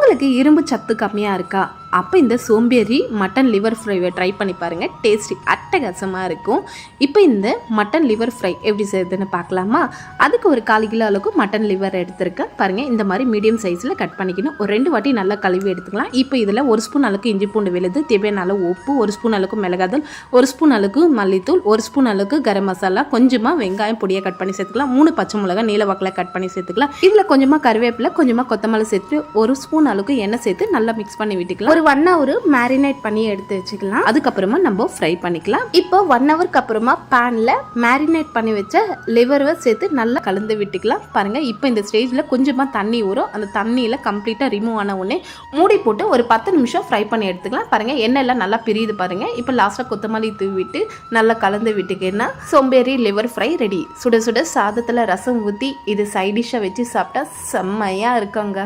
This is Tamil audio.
உங்களுக்கு இரும்பு சத்து கம்மியாக இருக்கா? அப்போ இந்த சோம்பேறி மட்டன் லிவர் ஃப்ரைவை ட்ரை பண்ணி பாருங்கள். டேஸ்டி அட்டகாசமாக இருக்கும். இப்போ இந்த மட்டன் லிவர் ஃப்ரை எப்படி செய்யுதுன்னு பார்க்கலாமா? அதுக்கு ஒரு 1/4 கிலோ அளவுக்கு மட்டன் லிவர் எடுத்துருக்கேன். பாருங்கள், இந்த மாதிரி மீடியம் சைஸில் கட் பண்ணிக்கணும். ஒரு 2 வாட்டி நல்லா கழுவி எடுத்துக்கலாம். இப்போ இதில் 1 ஸ்பூன் அளவுக்கு இஞ்சி பூண்டு விழுது, தேவையான அளவு உப்பு, 1 ஸ்பூன் அளவுக்கு மிளகாத்தூள், 1 ஸ்பூன் அளவுக்கு மல்லித்தூள், 1 ஸ்பூன் அளவுக்கு கரம் மசாலா, கொஞ்சமாக வெங்காயம் பொடியை கட் பண்ணி சேர்த்துக்கலாம். 3 பச்சை மிளகாய் நீல வாக்கில் கட் பண்ணி சேர்த்துக்கலாம். இதில் கொஞ்சமாக கருவேப்பிலை, கொஞ்சமாக கொத்தமல்லி சேர்த்து 1 ஸ்பூன் அளவுக்கு எண்ணெய் சேர்த்து நல்லா மிக்ஸ் பண்ணி விட்டுக்கலாம். ஒரு 1 hour மேரினேட் பண்ணி எடுத்து வச்சுக்கலாம். அதுக்கப்புறமா நம்ம ஃப்ரை பண்ணிக்கலாம். இப்போ 1 ஹவருக்கு அப்புறமா பேன்ல மேரினேட் பண்ணி வச்ச லிவரை சேர்த்து நல்லா கலந்து விட்டுக்கலாம். பாருங்க, இப்போ இந்த ஸ்டேஜ்ல கொஞ்சமா தண்ணி ஊறும். அந்த தண்ணியில கம்ப்ளீட்டா ரிமூவ் ஆன உடனே மூடி போட்டு ஒரு 10 நிமிஷம் ஃப்ரை பண்ணி எடுத்துக்கலாம். பாருங்க, எண்ணெய் எல்லாம் நல்லா பிரியுது பாருங்க. இப்போ லாஸ்டா கொத்தமல்லி தூவிட்டு நல்லா கலந்து விட்டுக்கேன்னா சோம்பேறி லிவர் ஃப்ரை ரெடி. சுட சுட சாதத்துல ரசம் ஊற்றி இது சைட் டிஷ்ஷை வச்சு சாப்பிட்டா செம்மையா இருக்குங்க.